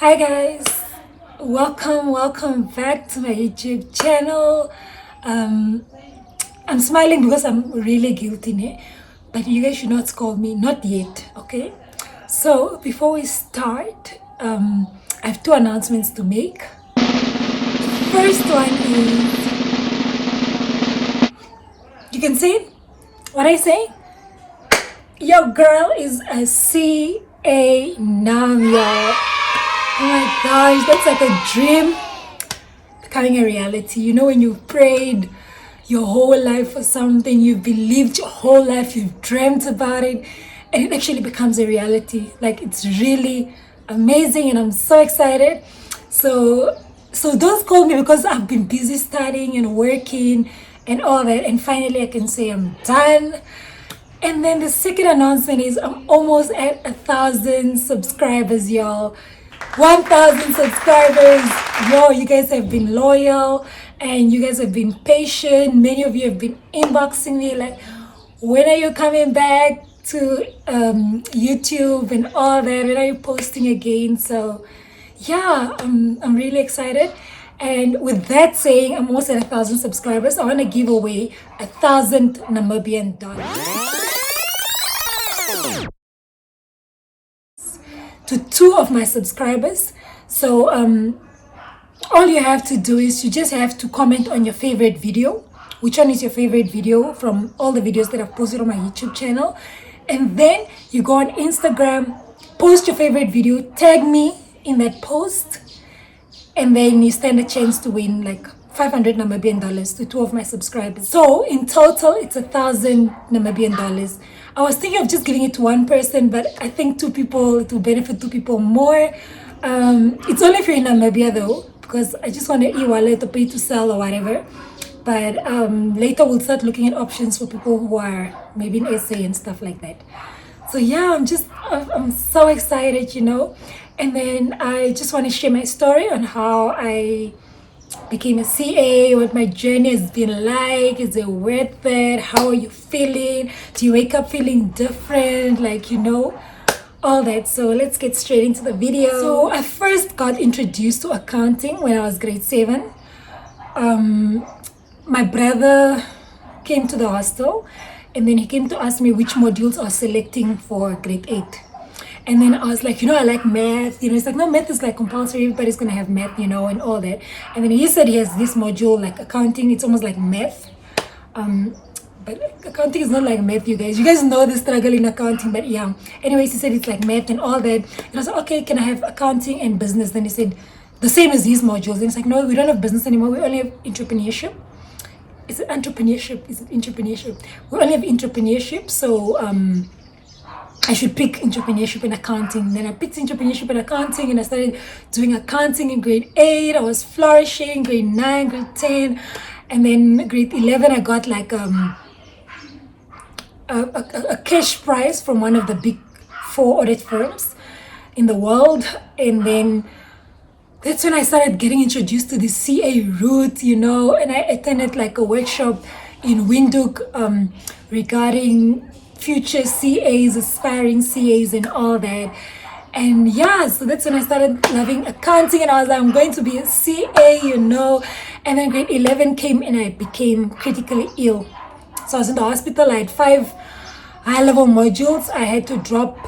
Hi guys, welcome back to my YouTube channel. Um, I'm smiling because I'm really guilty, ne? But you guys should not scold me, not yet, okay? So before we start, I have two announcements to make. First one is, you can say it? What I say? Your girl is a CA now, y'all. Oh my gosh, that's like a dream becoming a reality. You know, when you've prayed your whole life for something, you've believed your whole life, you've dreamt about it, and it actually becomes a reality. Like, it's really amazing, and I'm so excited. So don't call me because I've been busy studying and working and all that, and finally I can say I'm done. And then the second announcement is I'm almost at 1,000 subscribers, y'all. 1,000 subscribers. Yo, you guys have been loyal and you guys have been patient. Many of you have been inboxing me like, when are you coming back to YouTube and all that? When are you posting again? So yeah, I'm really excited. And with that saying, I'm almost at 1,000 subscribers. I want to give away 1,000 Namibian dollars to two of my subscribers. So all you have to do is you just have to comment on your favorite video. Which one is your favorite video from all the videos that I've posted on my YouTube channel? And then you go on Instagram, post your favorite video, tag me in that post, and then you stand a chance to win like 500 Namibian dollars to two of my subscribers. So in total, it's 1,000 Namibian dollars. I was thinking of just giving it to one person, but I think two people, it will benefit two people more. It's only if you're in Namibia though, because I just want to e-wallet or pay to sell or whatever. But later we'll start looking at options for people who are maybe in SA and stuff like that. So yeah, I'm so excited, you know. And then I just want to share my story on how I became a CA, what my journey has been like. Is it worth it? How are you feeling? Do you wake up feeling different? Like, you know, all that. So let's get straight into the video. So I first got introduced to accounting when I was grade 7. My brother came to the hostel and then he came to ask me which modules I was selecting for grade 8. And then I was like, you know, I like math. You know, it's like, no, math is like compulsory. Everybody's going to have math, you know, and all that. And then he said he has this module like accounting. It's almost like math. But accounting is not like math, you guys. You guys know the struggle in accounting, but yeah. Anyways, he said it's like math and all that. And I was like, okay, can I have accounting and business? Then he said, the same as these modules. And it's like, no, we don't have business anymore. We only have entrepreneurship. Is it entrepreneurship? Is it entrepreneurship? We only have entrepreneurship. So, I should pick entrepreneurship and accounting. Then I picked entrepreneurship and accounting and I started doing accounting in grade 8. I was flourishing, grade 9, grade 10. And then grade 11, I got like a cash prize from one of the big 4 audit firms in the world. And then that's when I started getting introduced to the CA route, you know, and I attended like a workshop in Windhoek regarding future CAs, aspiring CAs and all that. And yeah, so that's when I started loving accounting and I was like, I'm going to be a CA, you know. And then grade 11 came and I became critically ill. So I was in the hospital. I had 5 high-level modules. I had to drop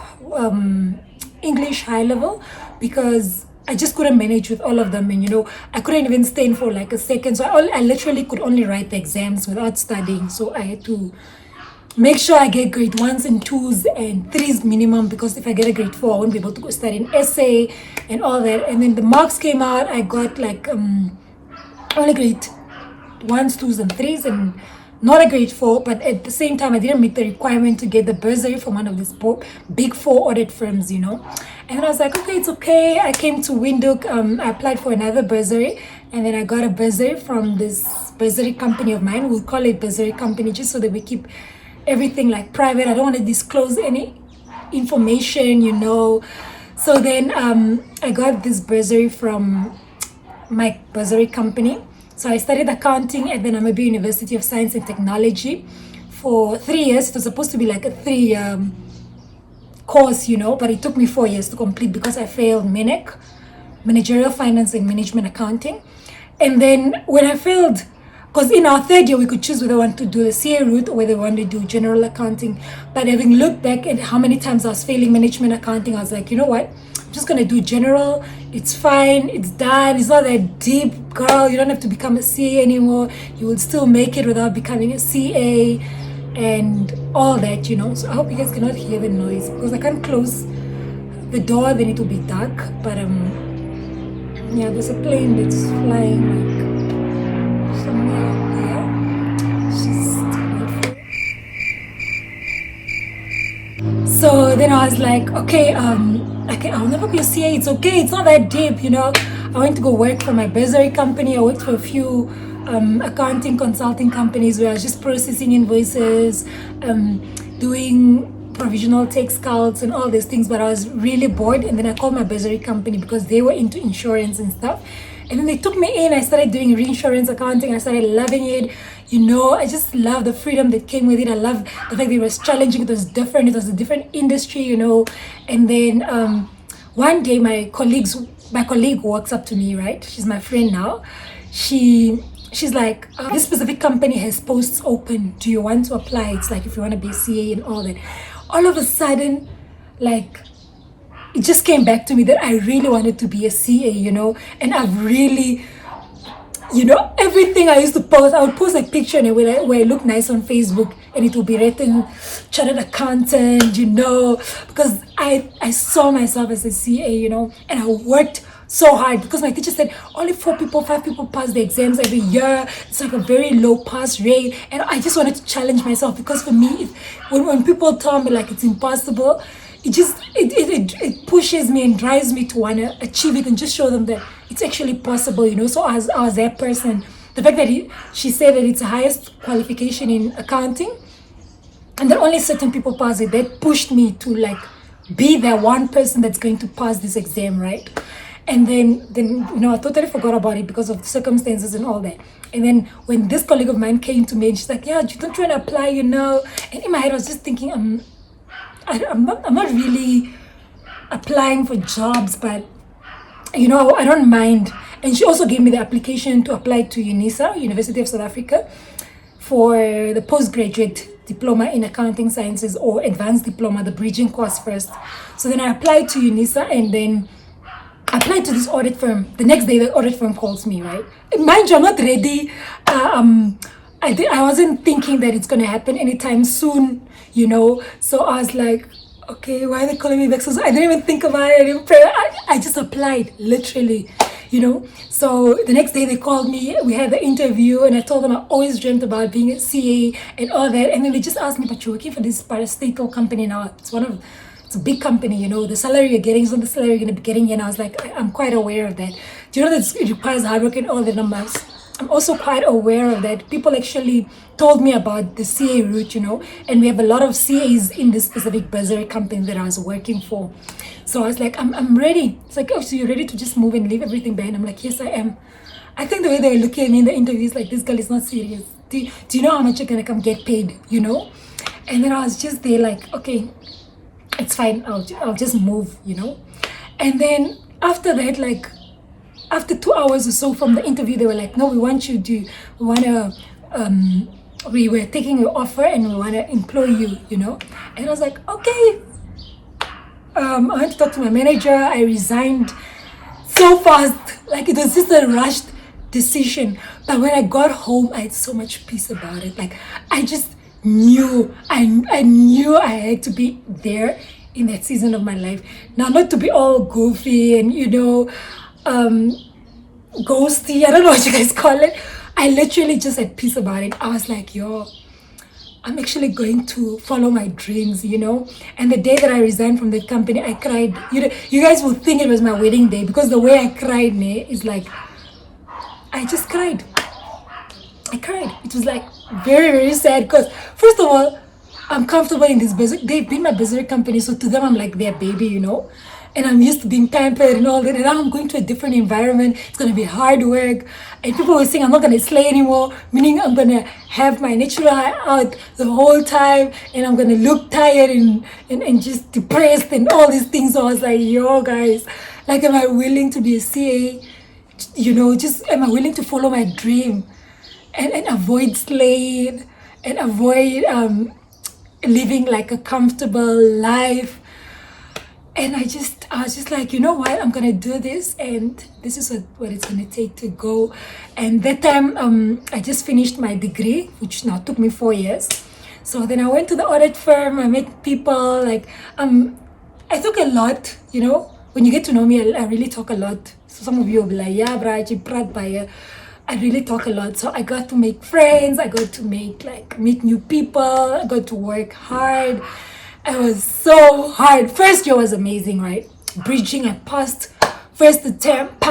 English high-level because I just couldn't manage with all of them. And, you know, I couldn't even stand for like a second. So I literally could only write the exams without studying. So I had to make sure I get grade 1s and 2s and 3s minimum, because if I get a grade 4, I won't be able to go study in SA and all that. And then the marks came out. I got like only grade 1s, 2s and 3s and not a grade 4. But at the same time, I didn't meet the requirement to get the bursary from one of these big 4 audit firms, you know. And then I was like, okay, it's okay. I came to Windhoek. I applied for another bursary. And then I got a bursary from this bursary company of mine. We'll call it bursary company just so that we keep everything like private. I don't want to disclose any information, you know. So then I got this bursary from my bursary company. So I studied accounting at the Namibia University of Science and Technology for 3 years. It was supposed to be like a 3 course, you know, but it took me 4 years to complete because I failed MENEC. managerial finance and management accounting. And then when I failed, because in our third year we could choose whether we want to do the CA route or whether we want to do general accounting. But having looked back at how many times I was failing management accounting, I was like, you know what? I'm just gonna do general. It's fine. It's done. It's not that deep, girl. You don't have to become a CA anymore. You will still make it without becoming a CA and all that, you know. So I hope you guys cannot hear the noise because I can't close the door. Then it will be dark. But yeah, there's a plane that's flying like somewhere here. So then I was like, okay, I'll never be a CA. It's okay. It's not that deep, you know. I went to go work for my bursary company. I worked for a few accounting consulting companies where I was just processing invoices, doing provisional tax calcs and all these things, but I was really bored. And then I called my bursary company because they were into insurance and stuff. And then they took me in. I started doing reinsurance accounting. I started loving it. You know, I just love the freedom that came with it. I love the fact that it was challenging. It was different. It was a different industry, you know. And then one day my colleague walks up to me, right? She's my friend now. She's like, this specific company has posts open. Do you want to apply? It's like if you want to be a CA and all that. All of a sudden, like, it just came back to me that I really wanted to be a CA, you know, and I've really, you know, everything I used to post, I would post a picture and where I look nice on Facebook and it will be written chartered accountant, you know, because I saw myself as a CA, you know, and I worked so hard because my teacher said only 5 people pass the exams every year. It's like a very low pass rate, and I just wanted to challenge myself because for me, when people tell me like it's impossible, it pushes me and drives me to want to achieve it and just show them that it's actually possible, you know. So I was that person. The fact that she said that it's the highest qualification in accounting and that only certain people pass it, that pushed me to like be that one person that's going to pass this exam, right? And then you know, I totally forgot about it because of the circumstances and all that. And then when this colleague of mine came to me and she's like, yeah, don't you want to apply, you know? And in my head I was just thinking, I'm not really applying for jobs, but you know, I don't mind. And she also gave me the application to apply to UNISA, University of South Africa, for the postgraduate diploma in accounting sciences or advanced diploma, the bridging course first. So then I applied to UNISA and then I applied to this audit firm. The next day, the audit firm calls me, right? Mind you, I'm not ready. I wasn't thinking that it's going to happen anytime soon, you know. So I was like, okay, why are they calling me back? So I didn't even think about it. I didn't pray. I just applied, literally, you know. So the next day they called me. We had the interview and I told them I always dreamt about being a CA and all that. And then they just asked me, but you're working for this parastatal company now. It's a big company, you know, the salary you're getting is not the salary you're going to be getting. And I was like, I'm quite aware of that. Do you know that it requires hard work and all the numbers? I'm also quite aware of that. People actually told me about the CA route, you know, and we have a lot of CAs in this specific bursary company that I was working for. So I was like, I'm ready. It's like, oh, so you're ready to just move and leave everything behind? I'm like, yes, I am. I think the way they were looking at me in the interviews, like, this girl is not serious. Do you know how much you're going to come get paid, you know? And then I was just there like, okay, it's fine, I'll just move, you know. And then after that, like after 2 hours or so from the interview, they were like, no, we were taking your offer and we want to employ you, you know. And I was like, okay. I went to talk to my manager. I resigned so fast, like it was just a rushed decision. But when I got home, I had so much peace about it. Like I just knew I knew I had to be there in that season of my life. Now, not to be all goofy and, you know, ghosty, I don't know what you guys call it. I literally just had peace about it. I was like, yo, I'm actually going to follow my dreams, you know. And the day that I resigned from that company, I cried. You guys will think it was my wedding day because the way I cried is like, I just cried. I cried. It was like very, very sad because first of all, I'm comfortable in this business. They've been my business company, so to them I'm like their baby, you know. And I'm used to being pampered and all that. And now I'm going to a different environment. It's going to be hard work. And people were saying I'm not going to slay anymore, meaning I'm going to have my natural eye out the whole time. And I'm going to look tired and just depressed and all these things. So I was like, yo, guys. Like, am I willing to be a CA? Just am I willing to follow my dream and avoid slaying and avoid living like a comfortable life? And I was just like, you know what, I'm gonna do this, and this is what it's gonna take to go. And that time, I just finished my degree, which now took me 4 years. So then I went to the audit firm. I met people. Like, I talk a lot. When you get to know me, I really talk a lot. So some of you will be like, yeah, Braji, Prat Baya. I really talk a lot. So I got to make friends. I got to meet new people. I got to work hard. It was so hard. First year was amazing, right? Bridging, I passed first attempt,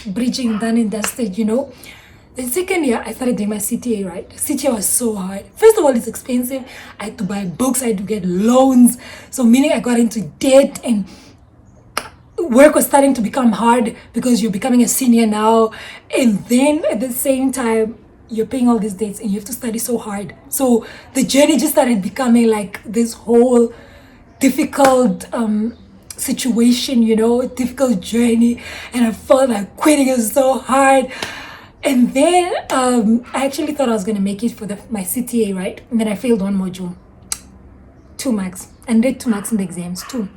bridging, done and dusted, The second year, I started doing my CTA, right? CTA was so hard. First of all, it's expensive. I had to buy books. I had to get loans. So meaning I got into debt, and work was starting to become hard because you're becoming a senior now. And then at the same time, you're paying all these debts and you have to study so hard. So the journey just started becoming like this whole difficult situation, difficult journey. And I felt like quitting is so hard. And then I actually thought I was going to make it for my CTA, right? And then I failed one module. 2 marks. And did 2 marks in the exams. Two.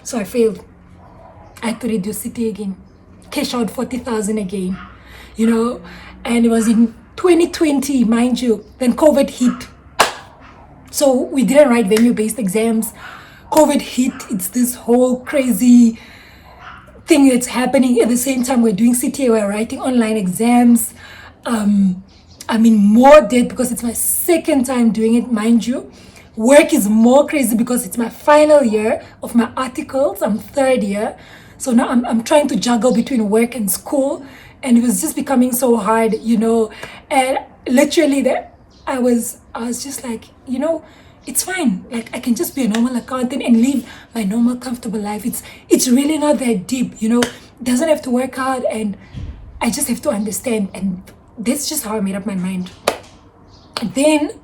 So I failed. I had to redo CTA again. Cash out 40,000 again. And it was in 2020, mind you. Then COVID hit. So we didn't write venue-based exams. COVID hit. It's this whole crazy thing that's happening. At the same time, we're doing CTA, we're writing online exams. I'm in more debt because it's my second time doing it, mind you. Work is more crazy because it's my final year of my articles. I'm 3rd year. So now I'm trying to juggle between work and school. And it was just becoming so hard, And literally I was just like, it's fine. Like, I can just be a normal accountant and live my normal, comfortable life. It's really not that deep, It doesn't have to work hard, and I just have to understand. And that's just how I made up my mind. And then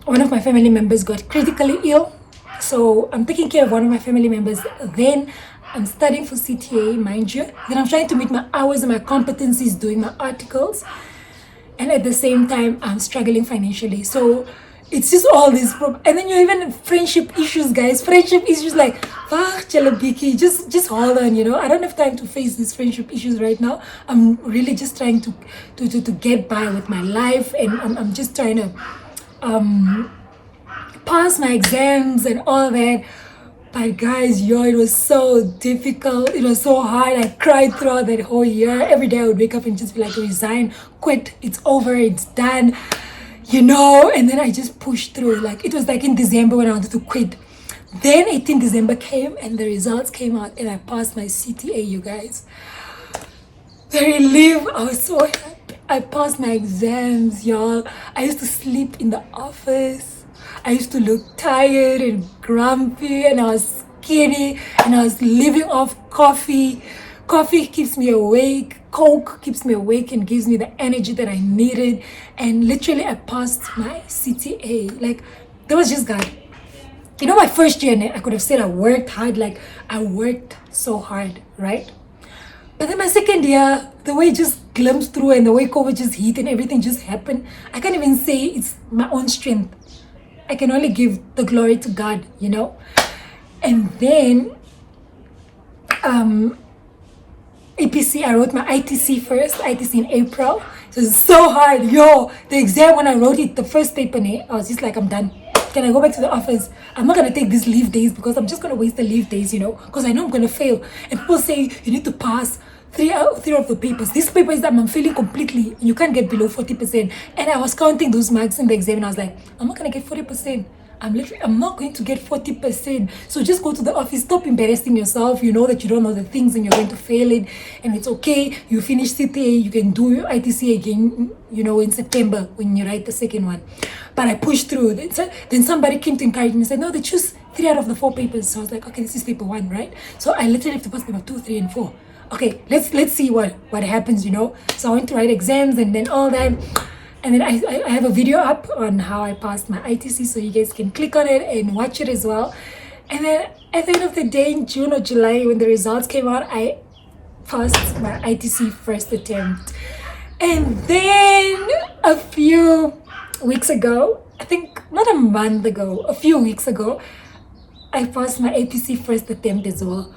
one of my family members got critically ill. So I'm taking care of one of my family members. Then I'm studying for CTA, mind you. Then I'm trying to meet my hours and my competencies doing my articles. And at the same time, I'm struggling financially. So it's just all these problems. And then you even friendship issues, guys. Friendship issues like, Chalabiki, just hold on, I don't have time to face these friendship issues right now. I'm really just trying to get by with my life. And I'm just trying to pass my exams and all that. But guys, it was so difficult. It was so hard. I cried throughout that whole year. Every day I would wake up and just be like, resign, quit, it's over, it's done, And then I just pushed through. Like, it was like in December when I wanted to quit. Then 18 December came and the results came out and I passed my CTA, you guys. The relief, I was so happy. I passed my exams, y'all. I used to sleep in the office. I used to look tired and grumpy, and I was skinny, and I was living off coffee. Coffee keeps me awake. Coke keeps me awake and gives me the energy that I needed. And literally, I passed my CTA. Like, that was just God. My first year, I could have said I worked hard. Like, I worked so hard, right? But then my second year, the way it just glimpsed through and the way COVID just hit and everything just happened, I can't even say it's my own strength. I can only give the glory to God, And then APC, I wrote my ITC first, ITC in April. So it's so hard. The exam, when I wrote it, the first paper, I was just like, I'm done. Can I go back to the office? I'm not going to take these leave days because I'm just going to waste the leave days, because I know I'm going to fail. And people say you need to pass three of the papers. This paper is that I'm failing completely. You can't get below 40%. And I was counting those marks in the exam and I was like, I'm not going to get 40%. I'm not going to get 40%. So just go to the office, stop embarrassing yourself. You know that you don't know the things and you're going to fail it. And it's okay. You finish CTA, you can do your ITC again, in September when you write the second one. But I pushed through. Then somebody came to encourage me and said, no, they choose 3 out of the 4 papers. So I was like, okay, this is paper 1, right? So I literally have to pass paper 2, 3, and 4. Okay, let's see what happens, So I went to write exams and then all that. And then I have a video up on how I passed my ITC, so you guys can click on it and watch it as well. And then at the end of the day, in June or July, when the results came out, I passed my ITC first attempt. And then a few weeks ago, I think not a month ago, a few weeks ago, I passed my APC first attempt as well.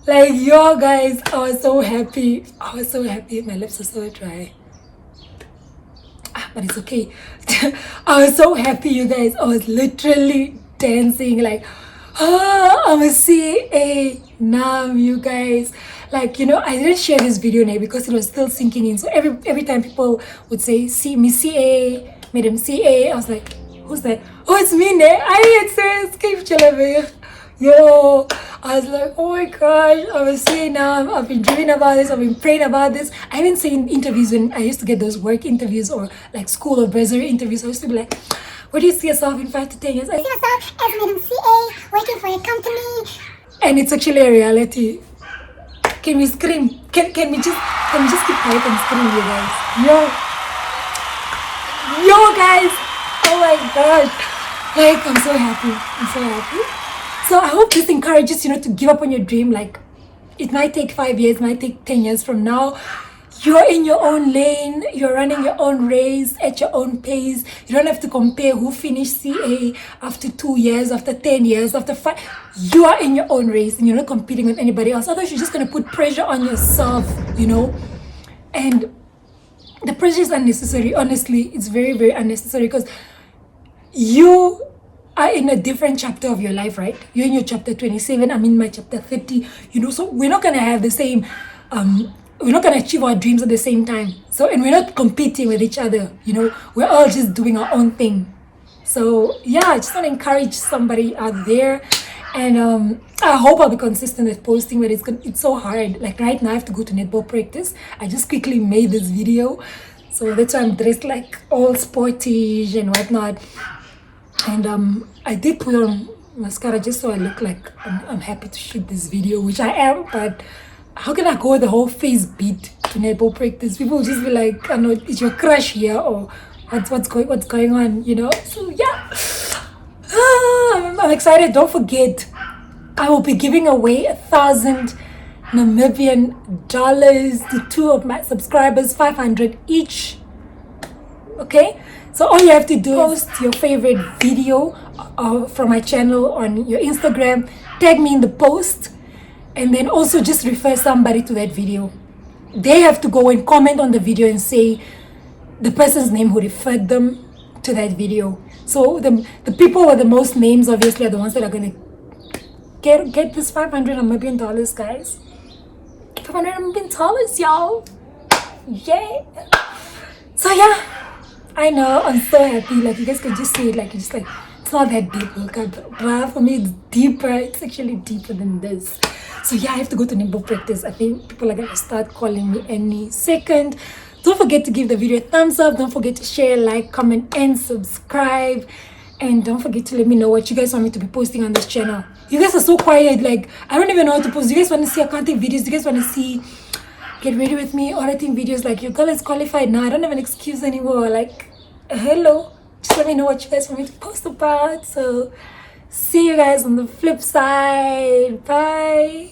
Like, yo guys, I was so happy. I was so happy. My lips are so dry. But it's okay. I was so happy, you guys. I was literally dancing like, I'm a CA now, you guys. Like, you know, I didn't share this video now because it was still sinking in. So every time people would say, see me CA, Madam CA, I was like, who's that? Oh, it's me, ne? I says, keep chilling. Yo, I was like, oh my gosh, I was saying now, I've been dreaming about this, I've been praying about this. I haven't seen interviews when I used to get those work interviews or like school or bursary interviews. I used to be like, where do you see yourself in 5 to 10 years? I see yourself as Madam CA, working for a company. And it's actually a reality. Can we scream? Can we just keep quiet and scream, you guys? Yo guys, oh my gosh. Like, I'm so happy. I'm so happy. So I hope this encourages you, to give up on your dream. Like, it might take 5 years, might take 10 years from now. You're in your own lane. You're running your own race at your own pace. You don't have to compare who finished CA after 2 years, after 10 years, after 5. You are in your own race and you're not competing with anybody else. Otherwise, you're just going to put pressure on yourself, And the pressure is unnecessary. Honestly, it's very, very unnecessary because you are in a different chapter of your life, right? You're in your chapter 27. I'm in my chapter 30. So we're not going to have the same... we're not going to achieve our dreams at the same time. And we're not competing with each other, We're all just doing our own thing. So, yeah, I just want to encourage somebody out there. And I hope I'll be consistent with posting, but it's so hard. Like right now, I have to go to netball practice. I just quickly made this video. So that's why I'm dressed like all sporty and whatnot. And I did put on mascara just so I look like I'm happy to shoot this video, which I am, but how can I go the whole face beat to netball practice? People will just be like, I know, is your crush here or what's going on, So yeah, I'm excited. Don't forget, I will be giving away 1,000 Namibian dollars to 2 of my subscribers, 500 each. Okay, so all you have to do is post your favorite video from my channel on your Instagram, tag me in the post, and then also just refer somebody to that video. They have to go and comment on the video and say the person's name who referred them to that video. So the people with the most names obviously are the ones that are going to get this 500 Namibian dollars, guys. 500 Namibian dollars, y'all. Yeah. So yeah, I know, I'm so happy. Like, you guys can just see it, like, it's not that deep. But for me, it's deeper. It's actually deeper than this. So yeah, I have to go to netball practice. I think people are going to start calling me any second. Don't forget to give the video a thumbs up. Don't forget to share, like, comment, and subscribe. And don't forget to let me know what you guys want me to be posting on this channel. You guys are so quiet. Like, I don't even know how to post. You guys want to see accounting videos? You guys want to see get ready with me auditing videos? Like, your girl is qualified now. I don't have an excuse anymore. Like, hello. Just let me know what you guys want me to post about. So, see you guys on the flip side. Bye.